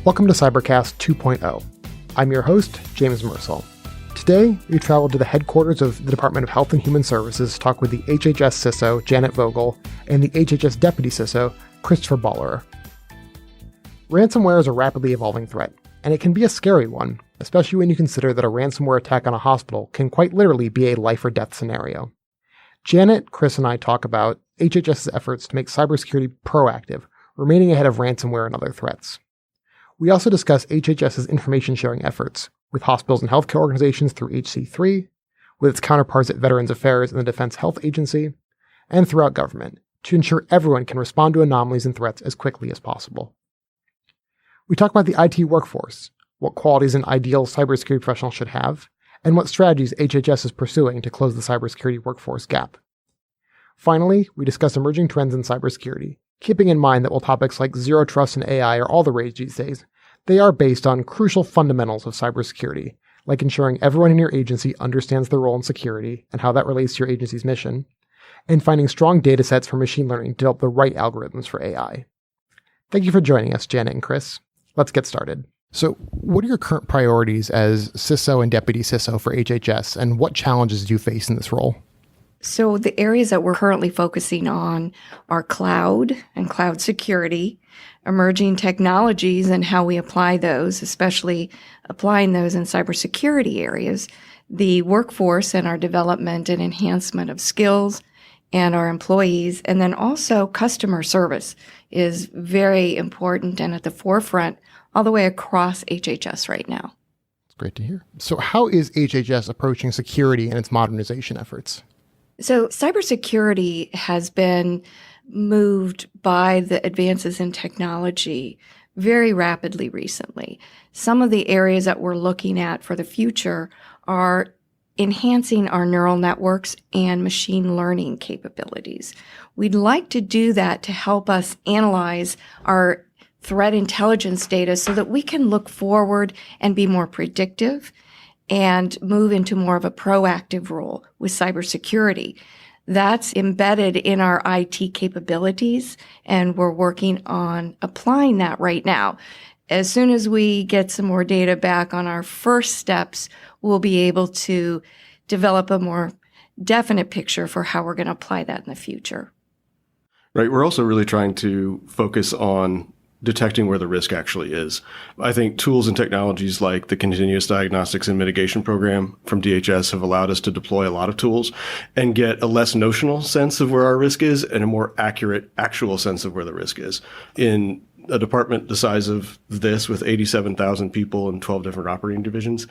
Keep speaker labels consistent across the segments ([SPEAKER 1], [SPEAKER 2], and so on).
[SPEAKER 1] Welcome to Cybercast 2.0. I'm your host, James Mersall. Today, we traveled to the headquarters of the Department of Health and Human Services to talk with the HHS CISO, Janet Vogel, and the HHS Deputy CISO, Christopher Bollerer. Ransomware is a rapidly evolving threat, and it can be a scary one, especially when you consider that a ransomware attack on a hospital can quite literally be a life or death scenario. Janet, Chris, and I talk about HHS's efforts to make cybersecurity proactive, remaining ahead of ransomware and other threats. We also discuss HHS's information sharing efforts with hospitals and healthcare organizations through HC3, with its counterparts at Veterans Affairs and the Defense Health Agency, and throughout government to ensure everyone can respond to anomalies and threats as quickly as possible. We talk about the IT workforce, what qualities an ideal cybersecurity professional should have, and what strategies HHS is pursuing to close the cybersecurity workforce gap. Finally, we discuss emerging trends in cybersecurity, keeping in mind that while topics like zero trust and AI are all the rage these days, they are based on crucial fundamentals of cybersecurity, like ensuring everyone in your agency understands their role in security and how that relates to your agency's mission, and finding strong data sets for machine learning to develop the right algorithms for AI. Thank you for joining us, Janet and Chris. Let's get started. So, what are your current priorities as CISO and Deputy CISO for HHS, and what challenges do you face in this role?
[SPEAKER 2] So the areas that we're currently focusing on are cloud and cloud security, emerging technologies and how we apply those, especially applying those in cybersecurity areas, the workforce and our development and enhancement of skills and our employees, and then also customer service is very important and at the forefront all the way across HHS right now.
[SPEAKER 1] It's great to hear. So how is HHS approaching security and its modernization efforts?
[SPEAKER 2] So cybersecurity has been moved by the advances in technology very rapidly recently. Some of the areas that we're looking at for the future are enhancing our neural networks and machine learning capabilities. We'd like to do that to help us analyze our threat intelligence data so that we can look forward and be more predictive and move into more of a proactive role with cybersecurity. That's embedded in our IT capabilities, and we're working on applying that right now. As soon as we get some more data back on our first steps, we'll be able to develop a more definite picture for how we're going to apply that in the future.
[SPEAKER 3] Right. We're also really trying to focus on detecting where the risk actually is. I think tools and technologies like the Continuous Diagnostics and Mitigation Program from DHS have allowed us to deploy a lot of tools and get a less notional sense of where our risk is and a more accurate, actual sense of where the risk is. In a department the size of this, with 87,000 people and 12 different operating divisions,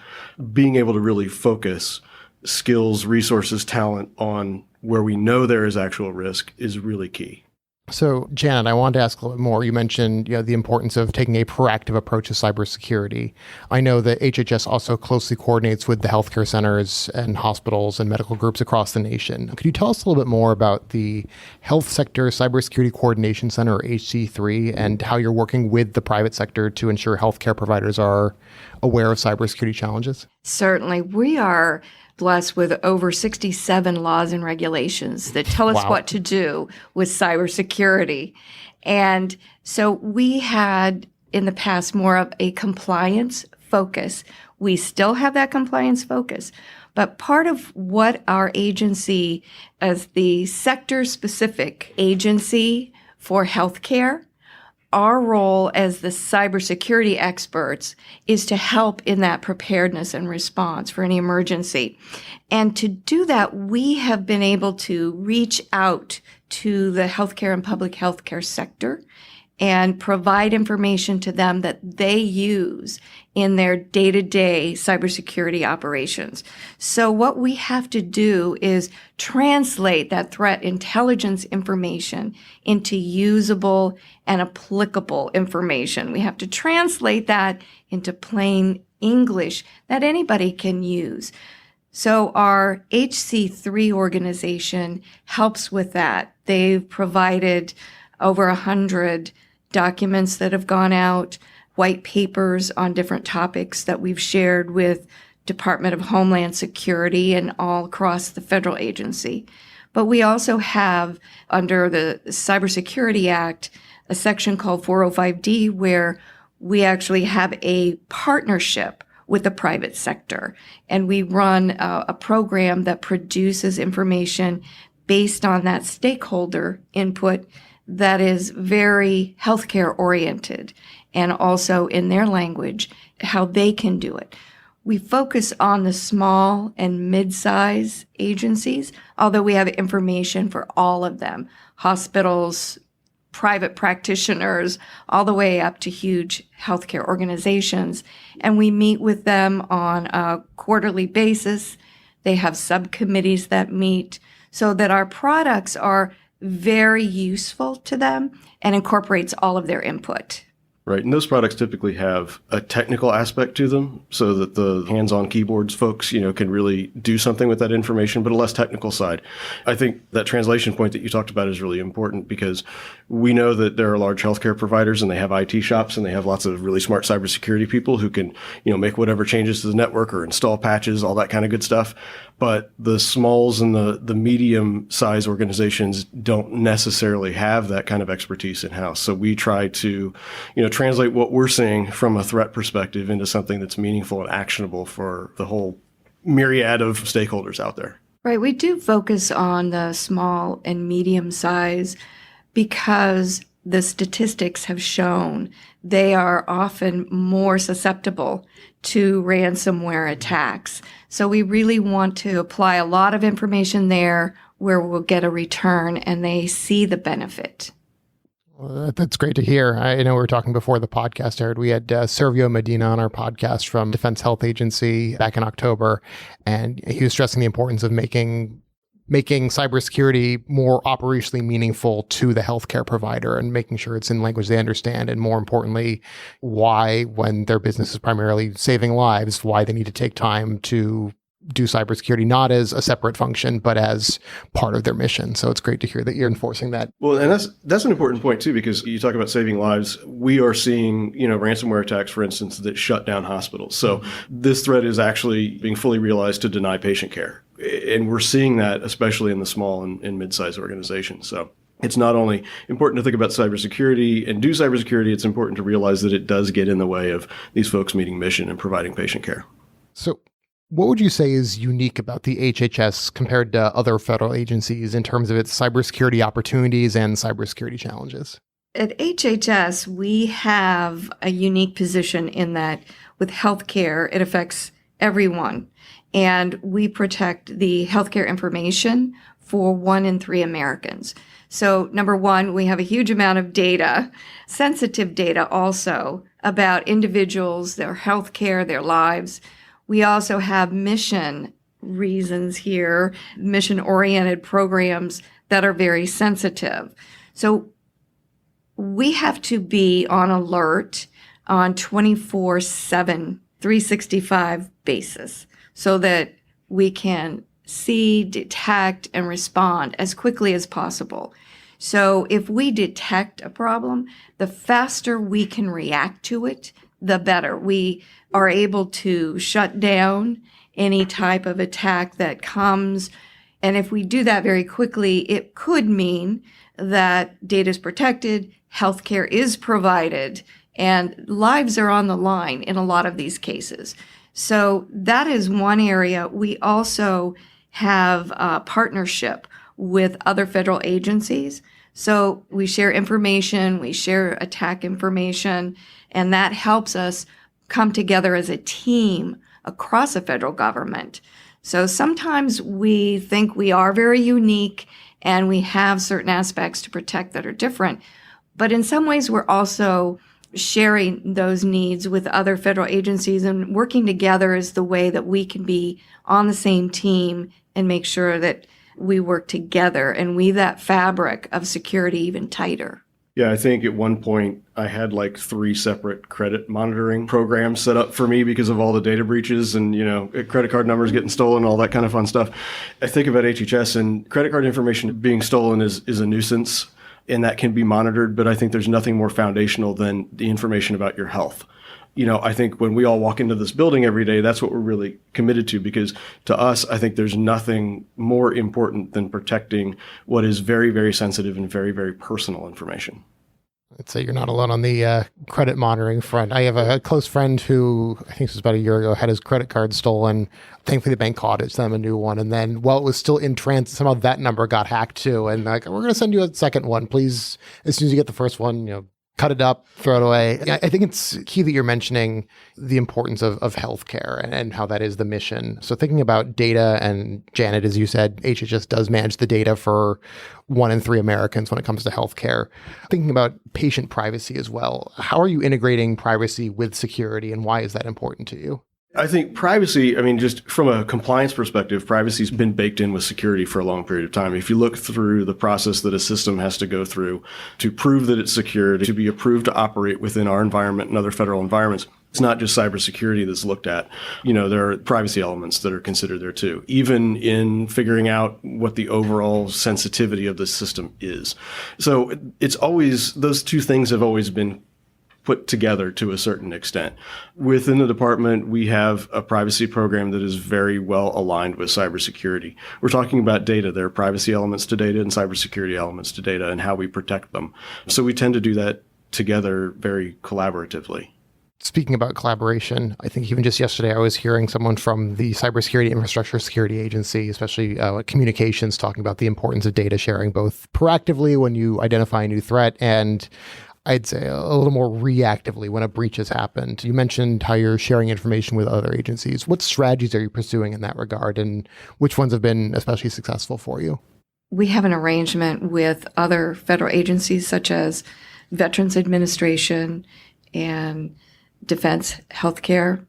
[SPEAKER 3] being able to really focus skills, resources, talent on where we know there is actual risk is really key.
[SPEAKER 1] So, Janet, I wanted to ask a little bit more. You mentioned the importance of taking a proactive approach to cybersecurity. I know that HHS also closely coordinates with the healthcare centers and hospitals and medical groups across the nation. Could you tell us a little bit more about the Health Sector Cybersecurity Coordination Center, or HC3, and how you're working with the private sector to ensure healthcare providers are aware of cybersecurity challenges?
[SPEAKER 2] Certainly. We are blessed with over 67 laws and regulations that tell us what to do with cybersecurity. And so we had in the past more of a compliance focus. We still have that compliance focus, but part of what our agency, as the sector-specific agency for healthcare, our role as the cybersecurity experts is to help in that preparedness and response for any emergency. And to do that, we have been able to reach out to the healthcare and public healthcare sector and provide information to them that they use in their day-to-day cybersecurity operations. So what we have to do is translate that threat intelligence information into usable and applicable information. We have to translate that into plain English that anybody can use. So our HC3 organization helps with that. They've provided over 100 documents that have gone out, white papers on different topics that we've shared with Department of Homeland Security and all across the federal agency. But we also have, under the Cybersecurity Act, a section called 405D where we actually have a partnership with the private sector, and we run a program that produces information based on that stakeholder input that is very healthcare oriented, and also in their language, how they can do it. We focus on the small and mid-size agencies, although we have information for all of them, hospitals, private practitioners, all the way up to huge healthcare organizations. And we meet with them on a quarterly basis. They have subcommittees that meet so that our products are very useful to them and incorporates all of their input.
[SPEAKER 3] Right. And those products typically have a technical aspect to them so that the hands-on keyboards folks, can really do something with that information, but a less technical side. I think that translation point that you talked about is really important because we know that there are large healthcare providers and they have IT shops and they have lots of really smart cybersecurity people who can, make whatever changes to the network or install patches, all that kind of good stuff. But the smalls and the medium size organizations don't necessarily have that kind of expertise in-house. So we try to, translate what we're seeing from a threat perspective into something that's meaningful and actionable for the whole myriad of stakeholders out there.
[SPEAKER 2] Right. We do focus on the small and medium size because the statistics have shown they are often more susceptible to ransomware attacks. So we really want to apply a lot of information there where we'll get a return and they see the benefit.
[SPEAKER 1] Well, that's great to hear. I know we were talking before the podcast aired. We had Servio Medina on our podcast from Defense Health Agency back in October, and he was stressing the importance of making cybersecurity more operationally meaningful to the healthcare provider and making sure it's in language they understand. And more importantly, why, when their business is primarily saving lives, why they need to take time to do cybersecurity, not as a separate function, but as part of their mission. So it's great to hear that you're enforcing that.
[SPEAKER 3] Well, and that's an important point too, because you talk about saving lives. We are seeing, ransomware attacks, for instance, that shut down hospitals. So this threat is actually being fully realized to deny patient care. And we're seeing that, especially in the small and mid-sized organizations. So it's not only important to think about cybersecurity and do cybersecurity, it's important to realize that it does get in the way of these folks meeting mission and providing patient care.
[SPEAKER 1] So what would you say is unique about the HHS compared to other federal agencies in terms of its cybersecurity opportunities and cybersecurity challenges?
[SPEAKER 2] At HHS, we have a unique position in that with healthcare, it affects everyone. And we protect the healthcare information for 1 in 3 Americans. So number one, we have a huge amount of data, sensitive data also, about individuals, their healthcare, their lives. We also have mission reasons here, mission-oriented programs that are very sensitive. So we have to be on alert on 24/7, 365 basis so that we can see, detect, and respond as quickly as possible. So if we detect a problem, the faster we can react to it, the better. We are able to shut down any type of attack that comes. And if we do that very quickly, it could mean that data is protected, healthcare is provided, and lives are on the line in a lot of these cases. So that is one area. We also have a partnership with other federal agencies. So we share information, we share attack information, and that helps us come together as a team across the federal government. So sometimes we think we are very unique and we have certain aspects to protect that are different. But in some ways, we're also sharing those needs with other federal agencies, and working together is the way that we can be on the same team and make sure that we work together and weave that fabric of security even tighter.
[SPEAKER 3] Yeah, I think at one point I had like 3 separate credit monitoring programs set up for me because of all the data breaches and, credit card numbers getting stolen, all that kind of fun stuff. I think about HHS, and credit card information being stolen is a nuisance, and that can be monitored. But I think there's nothing more foundational than the information about your health. I think when we all walk into this building every day, that's what we're really committed to, because to us, I think there's nothing more important than protecting what is very, very sensitive and very, very personal information.
[SPEAKER 1] I'd say you're not alone on the credit monitoring front. I have a close friend who, I think this was about a year ago, had his credit card stolen. Thankfully, the bank caught it, sent him a new one. And then while it was still in transit, somehow that number got hacked too. And like, we're going to send you a second one. Please, as soon as you get the first one, cut it up, throw it away. I think it's key that you're mentioning the importance of healthcare and how that is the mission. So thinking about data, and Janet, as you said, HHS does manage the data for 1 in 3 Americans when it comes to healthcare. Thinking about patient privacy as well. How are you integrating privacy with security, and why is that important to you?
[SPEAKER 3] I think privacy, just from a compliance perspective, privacy's been baked in with security for a long period of time. If you look through the process that a system has to go through to prove that it's secure, to be approved to operate within our environment and other federal environments, it's not just cybersecurity that's looked at. There are privacy elements that are considered there too, even in figuring out what the overall sensitivity of the system is. So it's always, those two things have always been put together to a certain extent. Within the department, we have a privacy program that is very well aligned with cybersecurity. We're talking about data. There are privacy elements to data and cybersecurity elements to data and how we protect them. So we tend to do that together very collaboratively.
[SPEAKER 1] Speaking about collaboration, I think even just yesterday I was hearing someone from the Cybersecurity Infrastructure Security Agency, especially communications, talking about the importance of data sharing, both proactively when you identify a new threat and I'd say a little more reactively when a breach has happened. You mentioned how you're sharing information with other agencies. What strategies are you pursuing in that regard, and which ones have been especially successful for you?
[SPEAKER 2] We have an arrangement with other federal agencies such as Veterans Administration and Defense Healthcare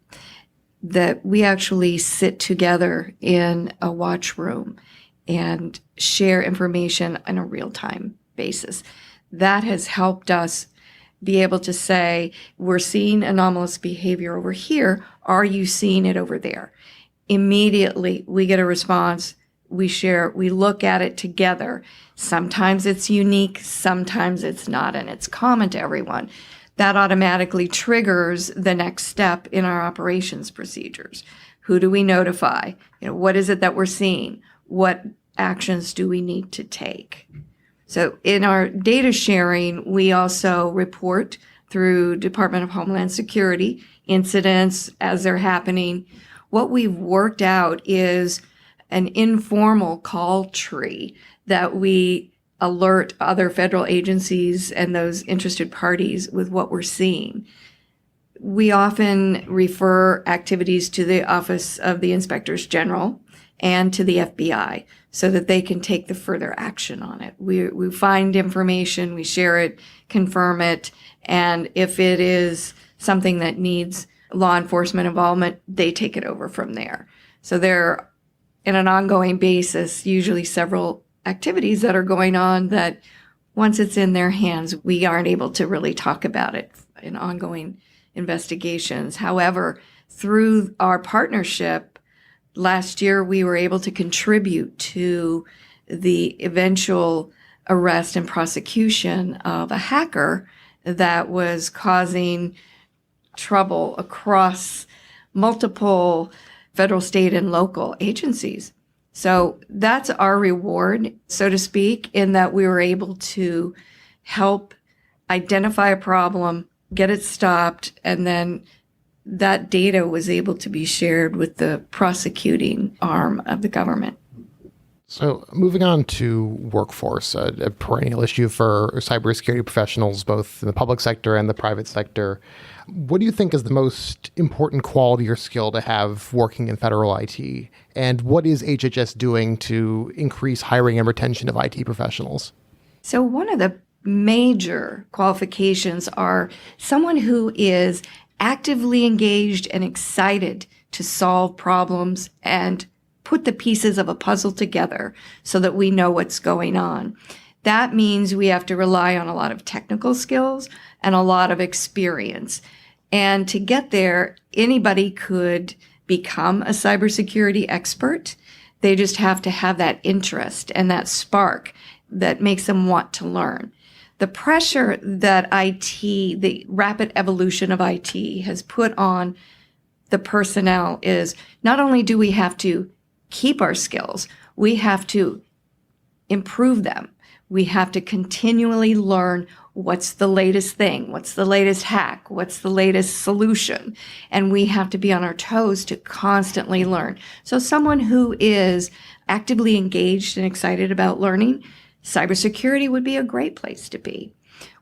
[SPEAKER 2] that we actually sit together in a watch room and share information on a real-time basis. That has helped us be able to say, we're seeing anomalous behavior over here. Are you seeing it over there? Immediately, we get a response. We share, we look at it together. Sometimes it's unique, sometimes it's not, and it's common to everyone. That automatically triggers the next step in our operations procedures. Who do we notify? What is it that we're seeing? What actions do we need to take? So in our data sharing, we also report through Department of Homeland Security incidents as they're happening. What we've worked out is an informal call tree that we alert other federal agencies and those interested parties with what we're seeing. We often refer activities to the Office of the Inspectors General and to the FBI so that they can take the further action on it. We find information, we share it, confirm it, and if it is something that needs law enforcement involvement, they take it over from there. So there, in an ongoing basis, usually several activities that are going on that once it's in their hands, we aren't able to really talk about it in ongoing investigations. However, through our partnership, last year, we were able to contribute to the eventual arrest and prosecution of a hacker that was causing trouble across multiple federal, state, and local agencies. So that's our reward, so to speak, in that we were able to help identify a problem, get it stopped, and then that data was able to be shared with the prosecuting arm of the government.
[SPEAKER 1] So moving on to workforce, a perennial issue for cybersecurity professionals, both in the public sector and the private sector. What do you think is the most important quality or skill to have working in federal IT? And what is HHS doing to increase hiring and retention of IT professionals?
[SPEAKER 2] So one of the major qualifications are someone who is actively engaged and excited to solve problems and put the pieces of a puzzle together so that we know what's going on. That means we have to rely on a lot of technical skills and a lot of experience. And to get there, anybody could become a cybersecurity expert. They just have to have that interest and that spark that makes them want to learn. The pressure that IT, the rapid evolution of IT has put on the personnel is not only do we have to keep our skills, we have to improve them. We have to continually learn what's the latest thing, what's the latest hack, what's the latest solution. And we have to be on our toes to constantly learn. So someone who is actively engaged and excited about learning, cybersecurity would be a great place to be.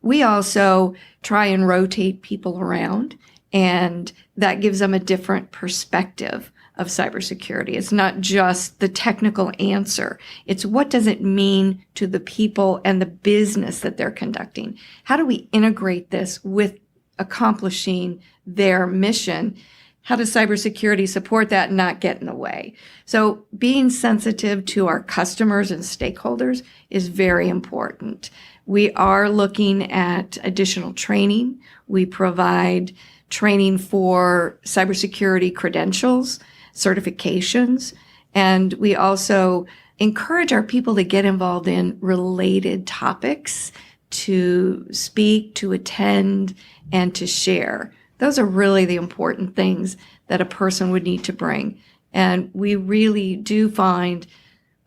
[SPEAKER 2] We also try and rotate people around, and that gives them a different perspective of cybersecurity. It's not just the technical answer. It's what does it mean to the people and the business that they're conducting? How do we integrate this with accomplishing their mission? How does cybersecurity support that and not get in the way? So being sensitive to our customers and stakeholders is very important. We are looking at additional training. We provide training for cybersecurity credentials, certifications, and we also encourage our people to get involved in related topics, to speak, to attend, and to share. Those are really the important things that a person would need to bring. And we really do find,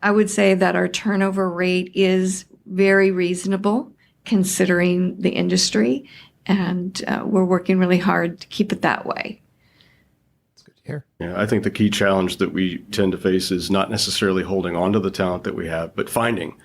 [SPEAKER 2] I would say that our turnover rate is very reasonable considering the industry, and we're working really hard to keep it that way.
[SPEAKER 3] Yeah, I think the key challenge that we tend to face is not necessarily holding on to the talent that we have, but finding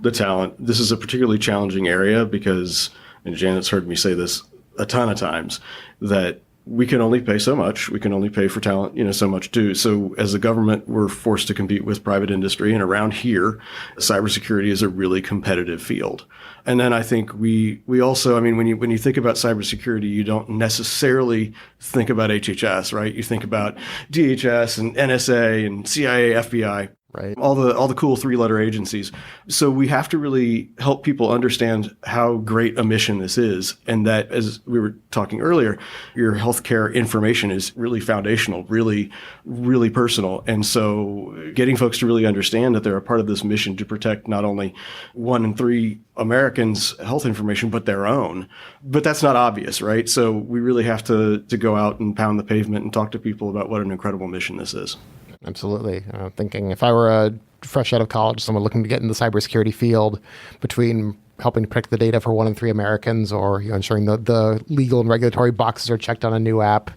[SPEAKER 3] the talent. This is a particularly challenging area because, and Janet's heard me say this a ton of times, that we can only pay so much. We can only pay for talent, so much too. So as a government, we're forced to compete with private industry. And around here, cybersecurity is a really competitive field. And then I think we also, when you think about cybersecurity, you don't necessarily think about HHS, right? You think about DHS and NSA and CIA, FBI.
[SPEAKER 1] Right.
[SPEAKER 3] All the cool 3-letter agencies. So we have to really help people understand how great a mission this is. And that, as we were talking earlier, your healthcare information is really foundational, really, really personal. And so getting folks to really understand that they're a part of this mission to protect not only 1 in 3 Americans' health information, but their own. But that's not obvious, right? So we really have to go out and pound the pavement and talk to people about what an incredible mission this is.
[SPEAKER 1] Absolutely. Thinking if I were fresh out of college, someone looking to get in the cybersecurity field, between helping to protect the data for 1 in 3 Americans or ensuring that the legal and regulatory boxes are checked on a new app,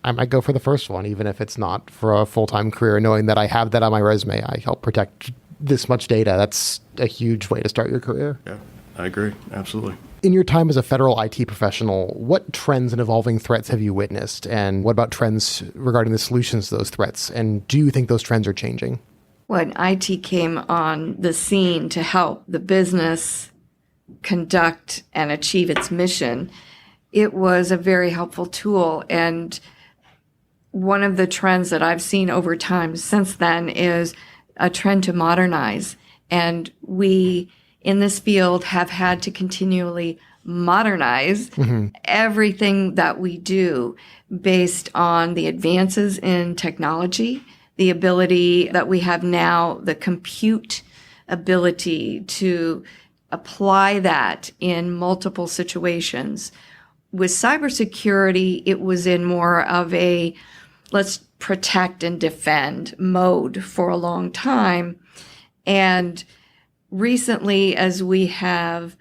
[SPEAKER 1] I might go for the first one, even if it's not for a full-time career, knowing that I have that on my resume. I help protect this much data. That's a huge way to start your career.
[SPEAKER 3] Yeah, I agree. Absolutely.
[SPEAKER 1] In your time as a federal IT professional, what trends and evolving threats have you witnessed? And what about trends regarding the solutions to those threats? And do you think those trends are changing?
[SPEAKER 2] When IT came on the scene to help the business conduct and achieve its mission, it was a very helpful tool. And one of the trends that I've seen over time since then is a trend to modernize. And we in this field have had to continually modernize everything that we do based on the advances in technology, the ability that we have now, the compute ability to apply that in multiple situations. With cybersecurity, it was in more of a let's protect and defend mode for a long time. And recently, as we have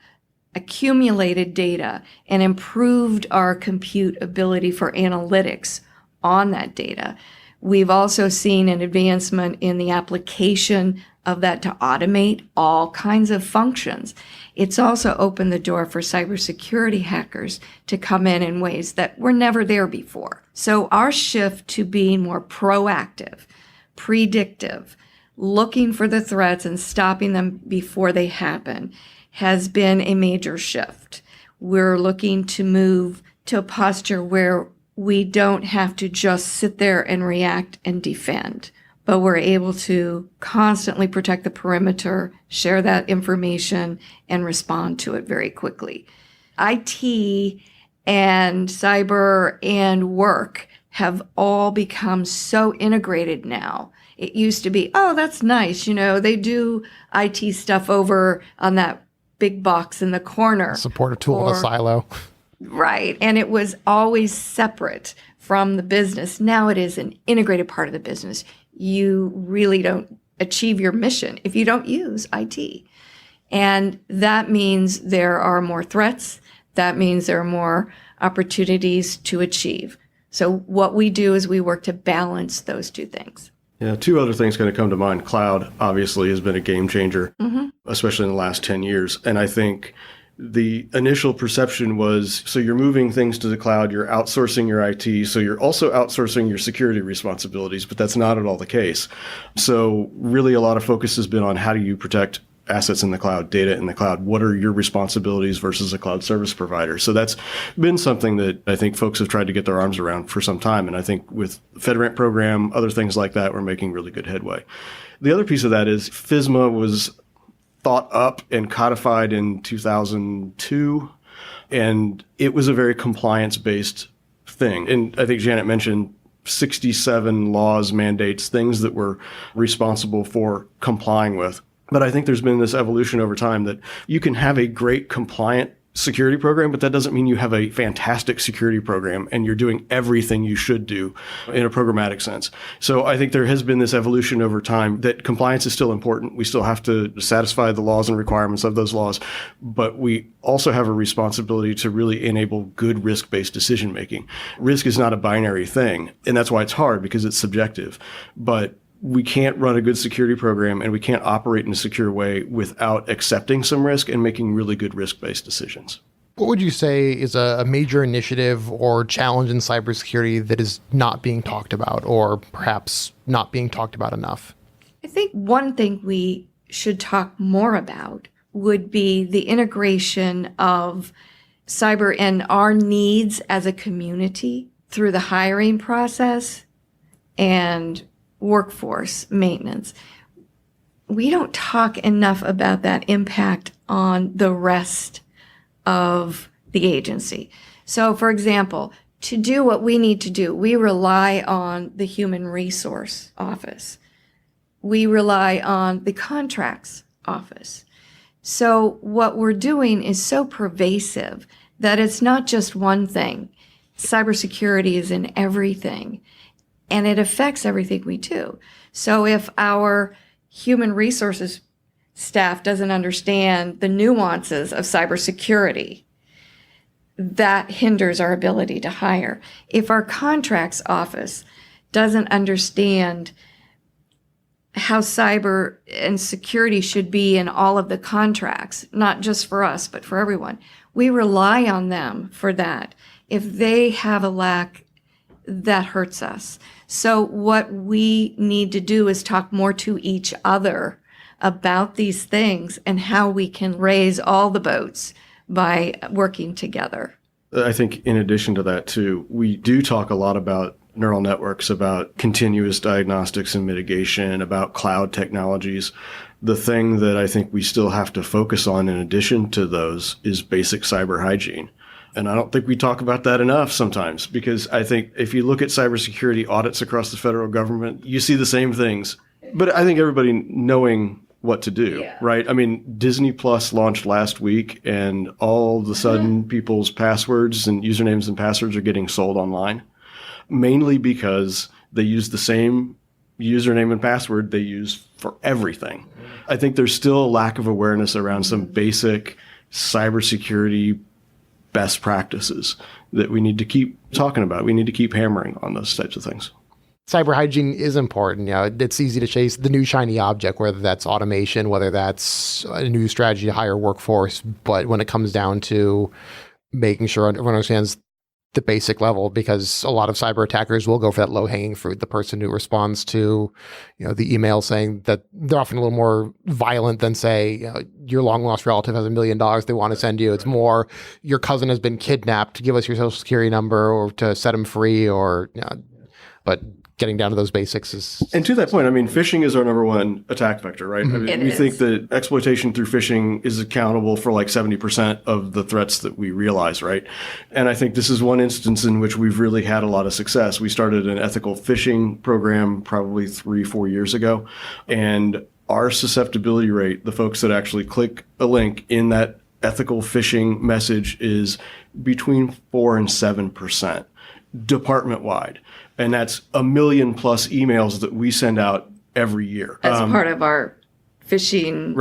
[SPEAKER 2] accumulated data and improved our compute ability for analytics on that data, we've also seen an advancement in the application of that to automate all kinds of functions. It's also opened the door for cybersecurity hackers to come in ways that were never there before. So our shift to being more proactive, predictive, looking for the threats and stopping them before they happen has been a major shift. We're looking to move to a posture where we don't have to just sit there and react and defend, but we're able to constantly protect the perimeter, share that information, and respond to it very quickly. IT and cyber and work have all become so integrated now. It used to be, oh, that's nice. They do IT stuff over on that big box in the corner.
[SPEAKER 1] Support a tool in a silo.
[SPEAKER 2] Right. And it was always separate from the business. Now it is an integrated part of the business. You really don't achieve your mission if you don't use IT. And that means there are more threats. That means there are more opportunities to achieve. So what we do is we work to balance those two things.
[SPEAKER 3] Yeah, two other things going to come to mind. Cloud obviously has been a game changer, especially in the last 10 years. And I think the initial perception was, so you're moving things to the cloud, you're outsourcing your IT, so you're also outsourcing your security responsibilities, but that's not at all the case. So really a lot of focus has been on how do you protect assets in the cloud, data in the cloud. What are your responsibilities versus a cloud service provider? So that's been something that I think folks have tried to get their arms around for some time. And I think with FedRAMP program, other things like that, we're making really good headway. The other piece of that is FISMA was thought up and codified in 2002, and it was a very compliance-based thing. And I think Janet mentioned 67 laws, mandates, things that we're responsible for complying with. But I think there's been this evolution over time that you can have a great compliant security program, but that doesn't mean you have a fantastic security program and you're doing everything you should do in a programmatic sense. So I think there has been this evolution over time that compliance is still important. We still have to satisfy the laws and requirements of those laws, but we also have a responsibility to really enable good risk-based decision making. Risk is not a binary thing, and that's why it's hard because it's subjective. But we can't run a good security program and we can't operate in a secure way without accepting some risk and making really good risk-based decisions.
[SPEAKER 1] What would you say is a major initiative or challenge in cybersecurity that is not being talked about or perhaps not being talked about enough?
[SPEAKER 2] I think one thing we should talk more about would be the integration of cyber and our needs as a community through the hiring process and workforce maintenance. We don't talk enough about that impact on the rest of the agency. So, for example, to do what we need to do, we rely on the Human Resource Office. We rely on the Contracts Office. So what we're doing is so pervasive that it's not just one thing. Cybersecurity is in everything. And it affects everything we do. So if our human resources staff doesn't understand the nuances of cybersecurity, that hinders our ability to hire. If our contracts office doesn't understand how cyber and security should be in all of the contracts, not just for us, but for everyone, we rely on them for that. If they have a lack, that hurts us. So what we need to do is talk more to each other about these things and how we can raise all the boats by working together.
[SPEAKER 3] I think in addition to that too, we do talk a lot about neural networks, about continuous diagnostics and mitigation, about cloud technologies. The thing that I think we still have to focus on in addition to those is basic cyber hygiene. And I don't think we talk about that enough sometimes, because I think if you look at cybersecurity audits across the federal government, you see the same things. But I think everybody knowing what to do, right? I mean, Disney Plus launched last week, and all of a sudden people's passwords and usernames and passwords are getting sold online, mainly because they use the same username and password they use for everything. I think there's still a lack of awareness around some basic cybersecurity best practices that we need to keep talking about. We need to keep hammering on those types of things.
[SPEAKER 1] Cyber hygiene is important. You know, it's easy to chase the new shiny object, whether that's automation, whether that's a new strategy to hire workforce. But when it comes down to making sure everyone understands the basic level, because a lot of cyber attackers will go for that low-hanging fruit, the person who responds to, the email saying that they're often a little more violent than, say, your long-lost relative has $1 million they want to send you. It's more your cousin has been kidnapped, give us your social security number or to set him free, or but getting down to those basics is...
[SPEAKER 3] And to that point, I mean, phishing is our number one attack vector, right?
[SPEAKER 1] Mm-hmm.
[SPEAKER 3] I mean, we think that exploitation through phishing is accountable for like 70% of the threats that we realize, right? And I think this is one instance in which we've really had a lot of success. We started an ethical phishing program probably 3-4 years ago, and our susceptibility rate, the folks that actually click a link in that ethical phishing message, is between 4 and 7% department-wide. And that's 1 million plus emails that we send out every year.
[SPEAKER 2] As part of our phishing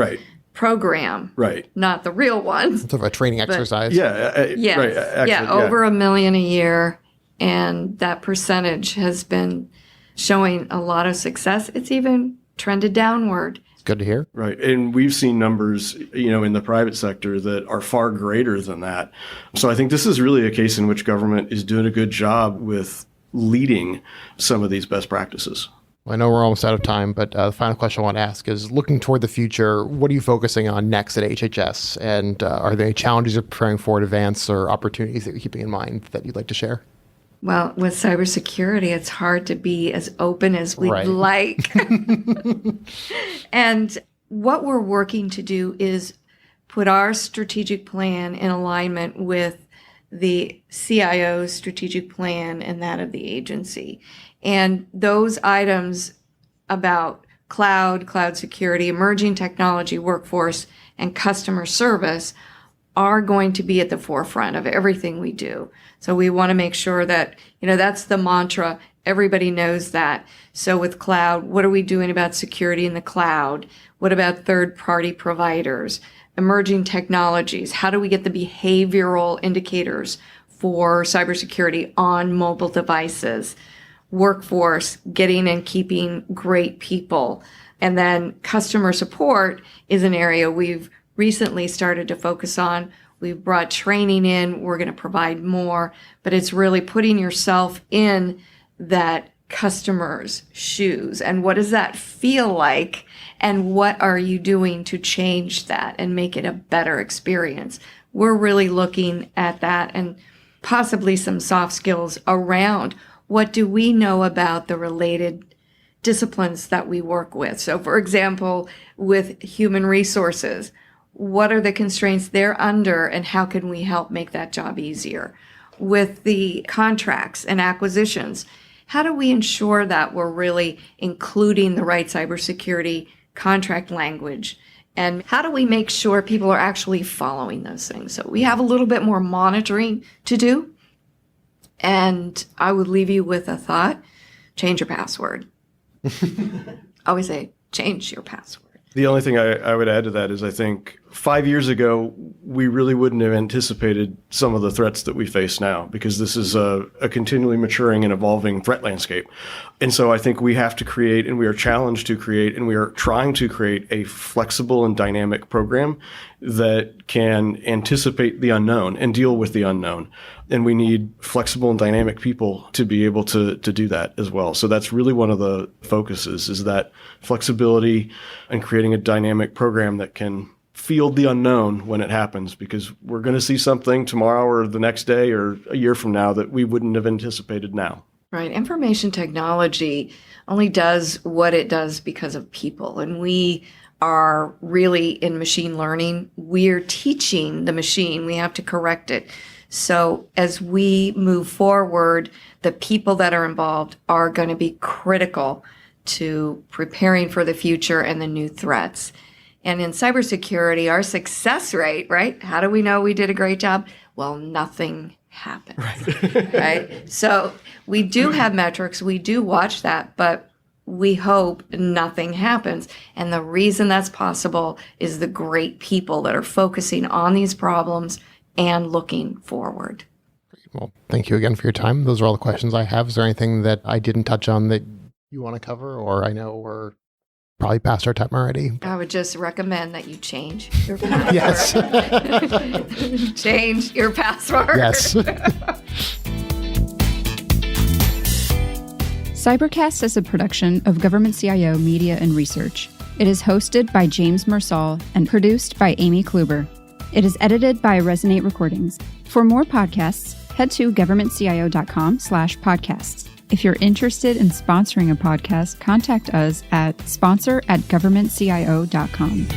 [SPEAKER 2] program,
[SPEAKER 3] Right.
[SPEAKER 2] not the real one.
[SPEAKER 1] Sort of a training exercise.
[SPEAKER 2] Yes.
[SPEAKER 3] Right. Actually,
[SPEAKER 2] Over $1 million a year. And that percentage has been showing a lot of success. It's even trended downward.
[SPEAKER 1] Good to hear.
[SPEAKER 3] Right. And we've seen numbers, in the private sector that are far greater than that. So I think this is really a case in which government is doing a good job with leading some of these best practices.
[SPEAKER 1] Well, I know we're almost out of time, but the final question I want to ask is, looking toward the future, what are you focusing on next at HHS? And are there any challenges you're preparing for in advance or opportunities that you're keeping in mind that you'd like to share?
[SPEAKER 2] Well, with cybersecurity, it's hard to be as open as we'd like. And what we're working to do is put our strategic plan in alignment with the CIO's strategic plan and that of the agency. And those items about cloud security, emerging technology, workforce, and customer service are going to be at the forefront of everything we do. So we want to make sure that, that's the mantra. Everybody knows that. So with cloud, what are we doing about security in the cloud? What about third-party providers? Emerging technologies. How do we get the behavioral indicators for cybersecurity on mobile devices? Workforce, getting and keeping great people. And then customer support is an area we've recently started to focus on. We've brought training in. We're going to provide more, but it's really putting yourself in that customer's shoes. And what does that feel like? And what are you doing to change that and make it a better experience? We're really looking at that, and possibly some soft skills around what do we know about the related disciplines that we work with. So for example, with human resources, what are the constraints they're under and how can we help make that job easier? With the contracts and acquisitions, how do we ensure that we're really including the right cybersecurity contract language? And how do we make sure people are actually following those things? So we have a little bit more monitoring to do. And I would leave you with a thought: change your password. I always say, change your password.
[SPEAKER 3] The only thing I would add to that is I think 5 years ago, we really wouldn't have anticipated some of the threats that we face now, because this is a continually maturing and evolving threat landscape. And so I think we have to create, and we are challenged to create, and we are trying to create a flexible and dynamic program that can anticipate the unknown and deal with the unknown. And we need flexible and dynamic people to be able to do that as well. So that's really one of the focuses, is that flexibility and creating a dynamic program that can field the unknown when it happens, because we're going to see something tomorrow or the next day or a year from now that we wouldn't have anticipated now.
[SPEAKER 2] Right. Information technology only does what it does because of people. And we are really in machine learning. We're teaching the machine. We have to correct it. So as we move forward, the people that are involved are going to be critical to preparing for the future and the new threats. And in cybersecurity, our success rate, right? How do we know we did a great job? Well, nothing happened, right? So we do have metrics. We do watch that, but we hope nothing happens. And the reason that's possible is the great people that are focusing on these problems and looking forward.
[SPEAKER 1] Well, thank you again for your time. Those are all the questions I have. Is there anything that I didn't touch on that you want to cover? Or I know we're probably past our time already.
[SPEAKER 2] I would just recommend that you change your password.
[SPEAKER 1] Yes.
[SPEAKER 2] Change your password.
[SPEAKER 1] Yes.
[SPEAKER 4] Cybercast is a production of Government CIO Media and Research. It is hosted by James Mersall and produced by Amy Kluber. It is edited by Resonate Recordings. For more podcasts, head to governmentcio.com/podcasts. If you're interested in sponsoring a podcast, contact us at sponsor@governmentcio.com.